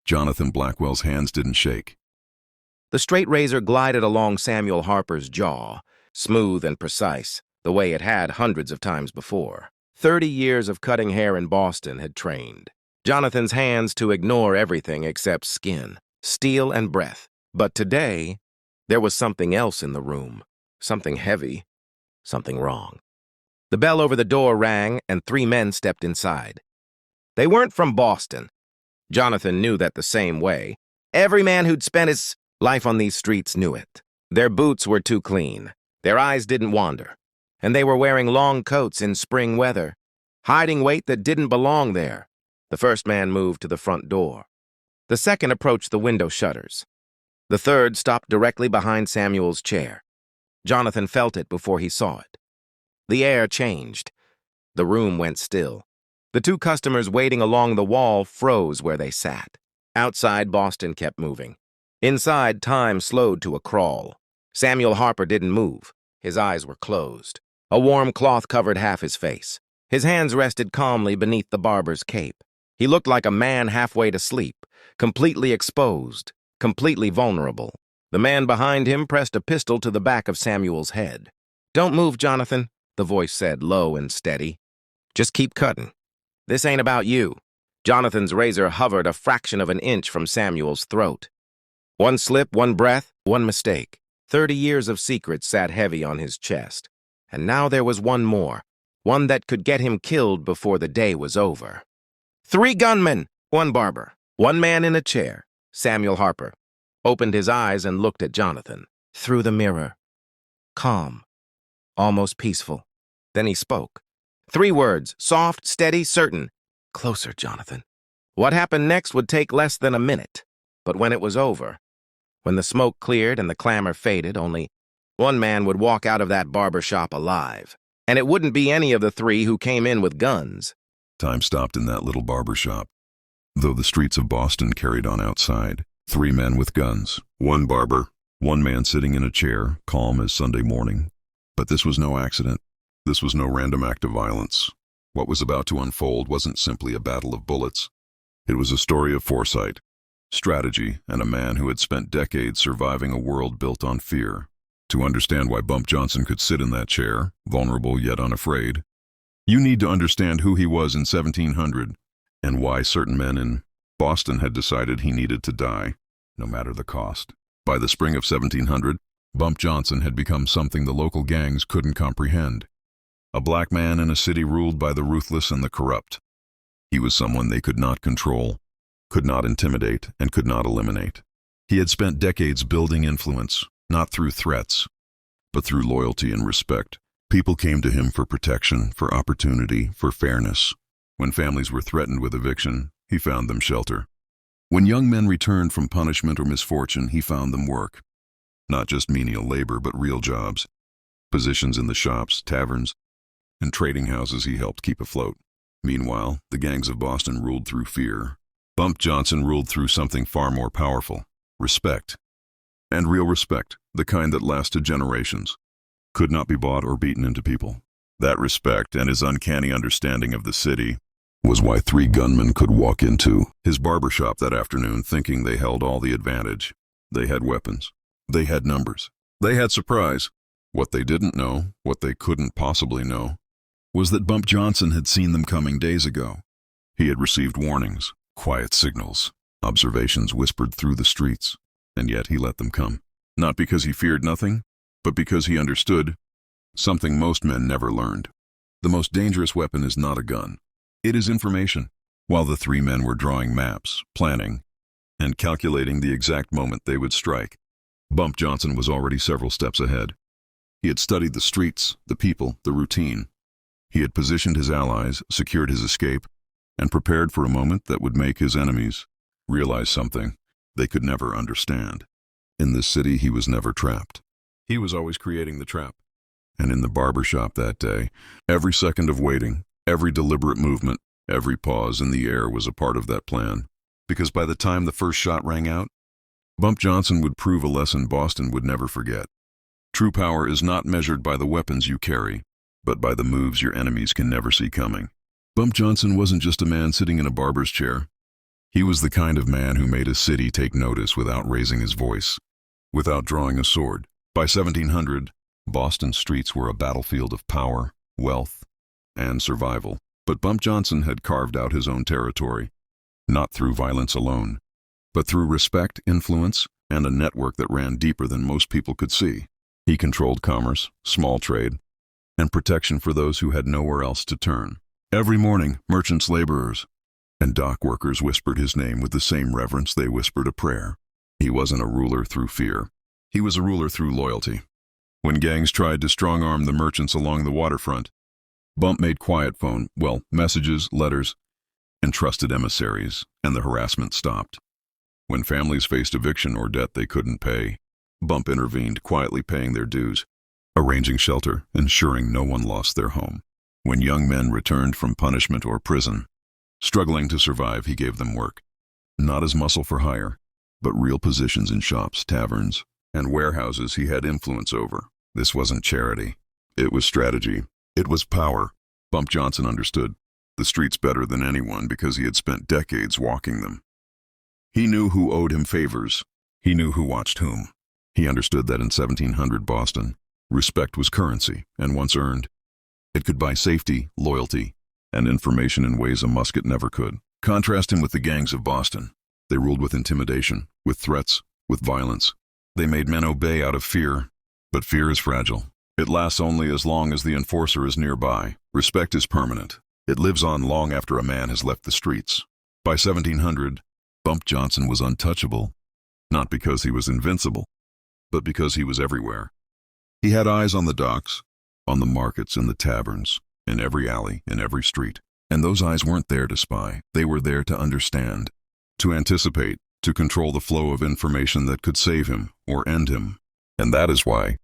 Jonathan Blackwell's hands didn't shake. The straight razor glided along Samuel Harper's jaw, smooth and precise, the way it had hundreds of times before. 30 years of cutting hair in Boston had trained Jonathan's hands to ignore everything except skin, steel, and breath. But today, there was something else in the room, something heavy, something wrong. The bell over the door rang, and 3 men stepped inside. They weren't from Boston. Jonathan knew that the same way. Every man who'd spent his life on these streets knew it. Their boots were too clean. Their eyes didn't wander. And they were wearing long coats in spring weather, hiding weight that didn't belong there. The first man moved to the front door. The second approached the window shutters. The third stopped directly behind Samuel's chair. Jonathan felt it before he saw it. The air changed. The room went still. The 2 customers waiting along the wall froze where they sat. Outside, Boston kept moving. Inside, time slowed to a crawl. Samuel Harper didn't move. His eyes were closed. A warm cloth covered half his face. His hands rested calmly beneath the barber's cape. He looked like a man halfway to sleep, completely exposed, completely vulnerable. The man behind him pressed a pistol to the back of Samuel's head. "Don't move, Jonathan," the voice said, low and steady. "Just keep cutting. This ain't about you." Jonathan's razor hovered a fraction of an inch from Samuel's throat. One slip, one breath, one mistake. 30 years of secrets sat heavy on his chest. And now there was one more, one that could get him killed before the day was over. 3 gunmen, 1 barber, 1 man in a chair. Samuel Harper opened his eyes and looked at Jonathan through the mirror. Calm, almost peaceful. Then he spoke. 3 words, soft, steady, certain. "Closer, Jonathan." What happened next would take less than a minute. But when it was over, when the smoke cleared and the clamor faded, only one man would walk out of that barber shop alive. And it wouldn't be any of the 3 who came in with guns. Time stopped in that little barber shop. Though the streets of Boston carried on outside, 3 men with guns, 1 barber, 1 man sitting in a chair, calm as Sunday morning. But this was no accident. This was no random act of violence. What was about to unfold wasn't simply a battle of bullets. It was a story of foresight, strategy, and a man who had spent decades surviving a world built on fear. To understand why Bump Johnson could sit in that chair, vulnerable yet unafraid, you need to understand who he was in 1700 and why certain men in Boston had decided he needed to die, no matter the cost. By the spring of 1700, Bump Johnson had become something the local gangs couldn't comprehend. A black man in a city ruled by the ruthless and the corrupt. He was someone they could not control, could not intimidate, and could not eliminate. He had spent decades building influence, not through threats, but through loyalty and respect. People came to him for protection, for opportunity, for fairness. When families were threatened with eviction, he found them shelter. When young men returned from punishment or misfortune, he found them work. Not just menial labor, but real jobs. Positions in the shops, taverns, and trading houses he helped keep afloat. Meanwhile, the gangs of Boston ruled through fear. Bump Johnson ruled through something far more powerful: respect. And real respect, the kind that lasted generations, could not be bought or beaten into people. That respect and his uncanny understanding of the city was why 3 gunmen could walk into his barbershop that afternoon thinking they held all the advantage. They had weapons. They had numbers. They had surprise. What they didn't know, what they couldn't possibly know, was that Bump Johnson had seen them coming days ago. He had received warnings, quiet signals, observations whispered through the streets, and yet he let them come. Not because he feared nothing, but because he understood something most men never learned. The most dangerous weapon is not a gun. It is information. While the 3 men were drawing maps, planning, and calculating the exact moment they would strike, Bump Johnson was already several steps ahead. He had studied the streets, the people, the routine. He had positioned his allies, secured his escape, and prepared for a moment that would make his enemies realize something they could never understand. In this city, he was never trapped. He was always creating the trap. And in the barber shop that day, every second of waiting, every deliberate movement, every pause in the air was a part of that plan. Because by the time the first shot rang out, Bump Johnson would prove a lesson Boston would never forget. True power is not measured by the weapons you carry, but by the moves your enemies can never see coming. Bump Johnson wasn't just a man sitting in a barber's chair. He was the kind of man who made a city take notice without raising his voice, without drawing a sword. By 1700, Boston's streets were a battlefield of power, wealth, and survival. But Bump Johnson had carved out his own territory, not through violence alone, but through respect, influence, and a network that ran deeper than most people could see. He controlled commerce, small trade, and protection for those who had nowhere else to turn. Every morning, merchants, laborers, and dock workers whispered his name with the same reverence they whispered a prayer. He wasn't a ruler through fear. He was a ruler through loyalty. When gangs tried to strong-arm the merchants along the waterfront, Bump made quiet phone, messages, letters, and trusted emissaries, and the harassment stopped. When families faced eviction or debt they couldn't pay, Bump intervened, quietly paying their dues, arranging shelter, ensuring no one lost their home. When young men returned from punishment or prison, struggling to survive, he gave them work. Not as muscle for hire, but real positions in shops, taverns, and warehouses he had influence over. This wasn't charity. It was strategy. It was power. Bump Johnson understood the streets better than anyone because he had spent decades walking them. He knew who owed him favors. He knew who watched whom. He understood that in 1700 Boston, respect was currency, and once earned, it could buy safety, loyalty, and information in ways a musket never could. Contrast him with the gangs of Boston. They ruled with intimidation, with threats, with violence. They made men obey out of fear, but fear is fragile. It lasts only as long as the enforcer is nearby. Respect is permanent. It lives on long after a man has left the streets. By 1700, Bump Johnson was untouchable, not because he was invincible, but because he was everywhere. He had eyes on the docks, on the markets, in the taverns, in every alley, in every street. And those eyes weren't there to spy. They were there to understand, to anticipate, to control the flow of information that could save him or end him. And that is why,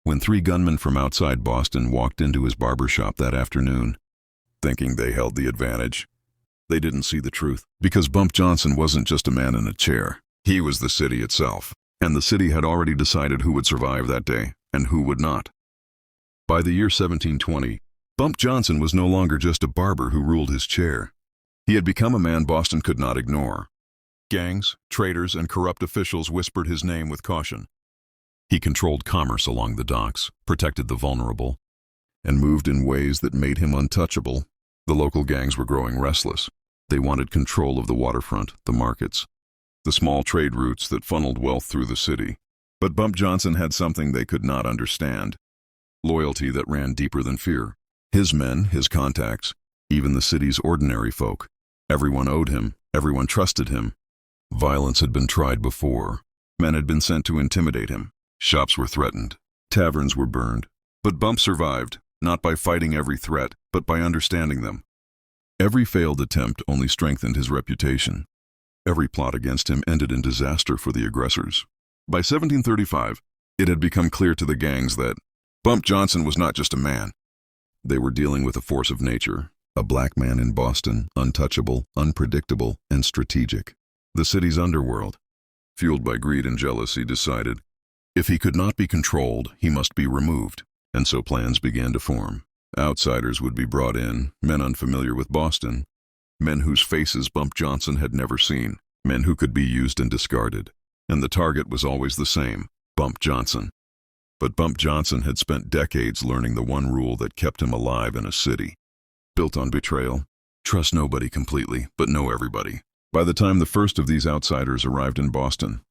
when 3 gunmen from outside Boston walked into his barber shop that afternoon, thinking they held the advantage, they didn't see the truth. Because Bump Johnson wasn't just a man in a chair. He was the city itself. And the city had already decided who would survive that day and who would not. By the year 1720, Bump Johnson was no longer just a barber who ruled his chair. He had become a man Boston could not ignore. Gangs, traitors, and corrupt officials whispered his name with caution. He controlled commerce along the docks, protected the vulnerable, and moved in ways that made him untouchable. The local gangs were growing restless. They wanted control of the waterfront, the markets, the small trade routes that funneled wealth through the city. But Bump Johnson had something they could not understand: loyalty that ran deeper than fear. His men, his contacts, even the city's ordinary folk. Everyone owed him. Everyone trusted him. Violence had been tried before. Men had been sent to intimidate him. Shops were threatened. Taverns were burned. But Bump survived, not by fighting every threat, but by understanding them. Every failed attempt only strengthened his reputation. Every plot against him ended in disaster for the aggressors. By 1735, it had become clear to the gangs that Bump Johnson was not just a man. They were dealing with a force of nature, a black man in Boston, untouchable, unpredictable, and strategic. The city's underworld, fueled by greed and jealousy, decided if he could not be controlled, he must be removed. And so plans began to form. Outsiders would be brought in, men unfamiliar with Boston, men whose faces Bump Johnson had never seen, men who could be used and discarded. And the target was always the same: Bump Johnson. But Bump Johnson had spent decades learning the one rule that kept him alive in a city, built on betrayal. Trust nobody completely, but know everybody. By the time the first of these outsiders arrived in Boston,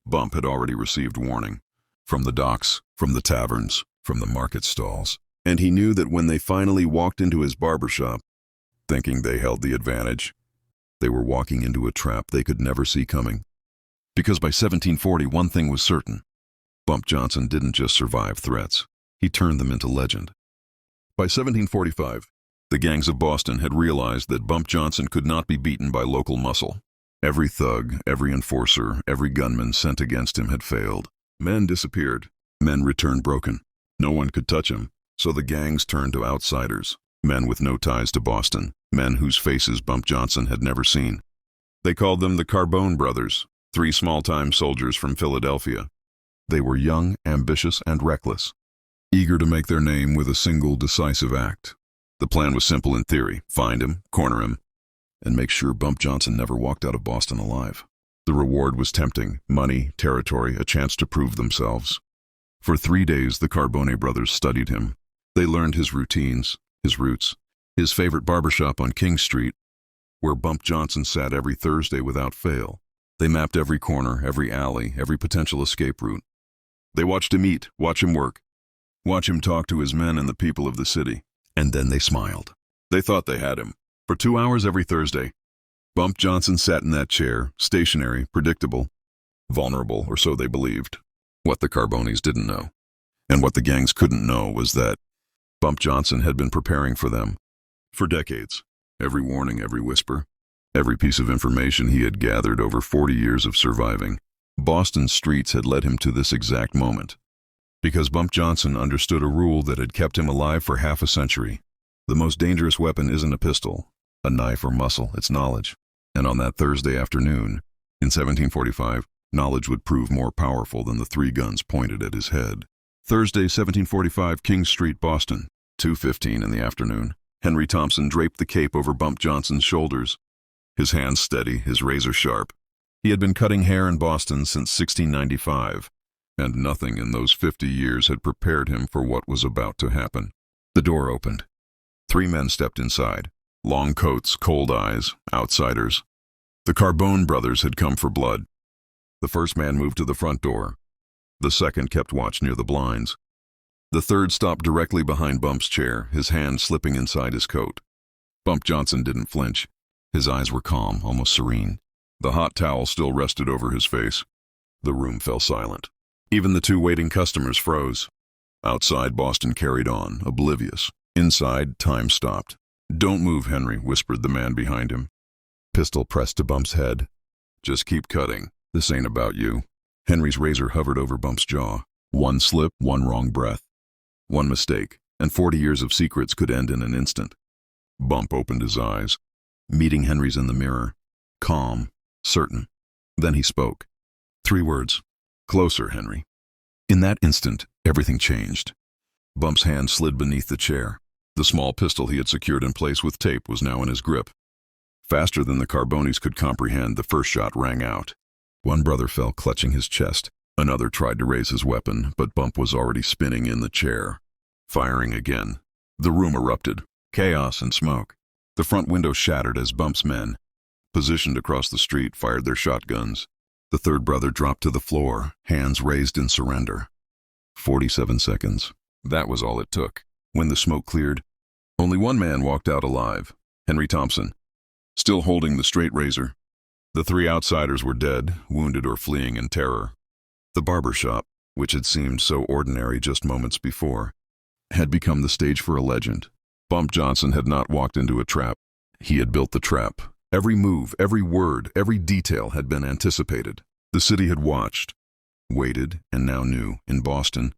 Bump had already received warning. From the docks, from the taverns, from the market stalls. And he knew that when they finally walked into his barber shop, thinking they held the advantage, they were walking into a trap they could never see coming. Because by 1740, one thing was certain: Bump Johnson didn't just survive threats, he turned them into legend. By 1745, the gangs of Boston had realized that Bump Johnson could not be beaten by local muscle. Every thug, every enforcer, every gunman sent against him had failed. Men disappeared. Men returned broken. No one could touch him, so the gangs turned to outsiders, men with no ties to Boston, men whose faces Bump Johnson had never seen. They called them the Carbone Brothers, 3 small-time soldiers from Philadelphia. They were young, ambitious, and reckless, eager to make their name with a single decisive act. The plan was simple in theory: find him, corner him, and make sure Bump Johnson never walked out of Boston alive. The reward was tempting: money, territory, a chance to prove themselves. For 3 days, the Carbone brothers studied him. They learned his routines, his routes, his favorite barbershop on King Street, where Bump Johnson sat every Thursday without fail. They mapped every corner, every alley, every potential escape route. They watched him eat, watch him work, watch him talk to his men and the people of the city. And then they smiled. They thought they had him. For 2 hours every Thursday, Bump Johnson sat in that chair, stationary, predictable, vulnerable, or so they believed. What the Carbones didn't know, and what the gangs couldn't know, was that Bump Johnson had been preparing for them for decades. Every warning, every whisper, every piece of information he had gathered over 40 years of surviving Boston's streets had led him to this exact moment. Because Bump Johnson understood a rule that had kept him alive for half a century. The most dangerous weapon isn't a pistol, a knife, or muscle, it's knowledge. And on that Thursday afternoon, in 1745, knowledge would prove more powerful than the 3 guns pointed at his head. Thursday, 1745, King Street, Boston, 2:15 in the afternoon. Henry Thompson draped the cape over Bump Johnson's shoulders, his hands steady, his razor sharp. He had been cutting hair in Boston since 1695, and nothing in those 50 years had prepared him for what was about to happen. The door opened. 3 men stepped inside. Long coats, cold eyes, outsiders. The Carbone brothers had come for blood. The first man moved to the front door. The second kept watch near the blinds. The third stopped directly behind Bump's chair, his hand slipping inside his coat. Bump Johnson didn't flinch. His eyes were calm, almost serene. The hot towel still rested over his face. The room fell silent. Even the 2 waiting customers froze. Outside, Boston carried on, oblivious. Inside, time stopped. "Don't move, Henry," whispered the man behind him. Pistol pressed to Bump's head. "Just keep cutting. This ain't about you." Henry's razor hovered over Bump's jaw. One slip, one wrong breath. One mistake, and 40 years of secrets could end in an instant. Bump opened his eyes, meeting Henry's in the mirror. Calm, certain. Then he spoke. 3 words. "Closer, Henry." In that instant, everything changed. Bump's hand slid beneath the chair. The small pistol he had secured in place with tape was now in his grip. Faster than the Carbones could comprehend, the first shot rang out. One brother fell clutching his chest. Another tried to raise his weapon, but Bump was already spinning in the chair. Firing again. The room erupted. Chaos and smoke. The front window shattered as Bump's men, positioned across the street, fired their shotguns. The third brother dropped to the floor, hands raised in surrender. 47 seconds. That was all it took. When the smoke cleared, only one man walked out alive, Henry Thompson, still holding the straight razor. The 3 outsiders were dead, wounded, or fleeing in terror. The barber shop, which had seemed so ordinary just moments before, had become the stage for a legend. Bump Johnson had not walked into a trap. He had built the trap. Every move, every word, every detail had been anticipated. The city had watched, waited, and now knew. In Boston,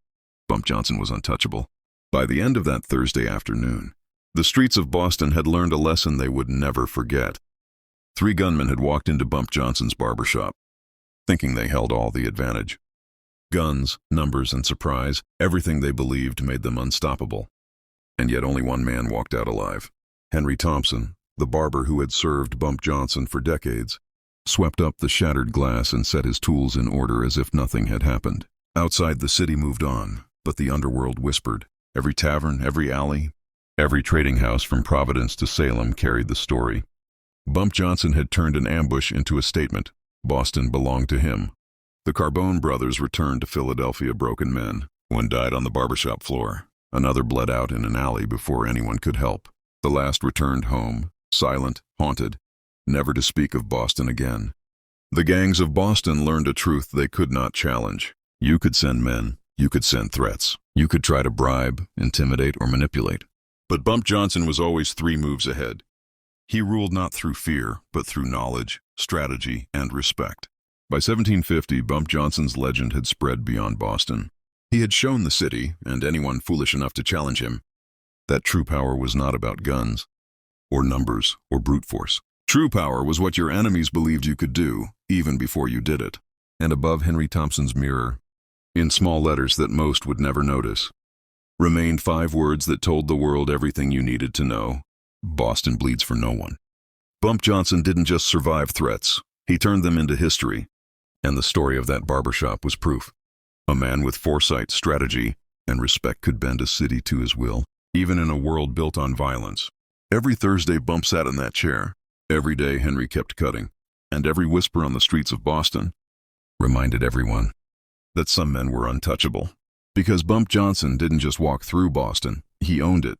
Bump Johnson was untouchable. By the end of that Thursday afternoon, the streets of Boston had learned a lesson they would never forget. 3 gunmen had walked into Bump Johnson's barbershop, thinking they held all the advantage. Guns, numbers, and surprise, everything they believed made them unstoppable. And yet only one man walked out alive. Henry Thompson, the barber who had served Bump Johnson for decades, swept up the shattered glass and set his tools in order as if nothing had happened. Outside, the city moved on, but the underworld whispered. Every tavern, every alley, every trading house from Providence to Salem carried the story. Bump Johnson had turned an ambush into a statement. Boston belonged to him. The Carbone brothers returned to Philadelphia broken men. One died on the barbershop floor. Another bled out in an alley before anyone could help. The last returned home, silent, haunted, never to speak of Boston again. The gangs of Boston learned a truth they could not challenge. You could send men. You could send threats. You could try to bribe, intimidate, or manipulate. But Bump Johnson was always 3 moves ahead. He ruled not through fear, but through knowledge, strategy, and respect. By 1750, Bump Johnson's legend had spread beyond Boston. He had shown the city, and anyone foolish enough to challenge him, that true power was not about guns, or numbers, or brute force. True power was what your enemies believed you could do, even before you did it. And above Henry Thompson's mirror, in small letters that most would never notice, remained 5 words that told the world everything you needed to know. Boston bleeds for no one. Bump Johnson didn't just survive threats, he turned them into history. And the story of that barbershop was proof. A man with foresight, strategy, and respect could bend a city to his will, even in a world built on violence. Every Thursday, Bump sat in that chair. Every day, Henry kept cutting. And every whisper on the streets of Boston reminded everyone that some men were untouchable. Because Bump Johnson didn't just walk through Boston, he owned it.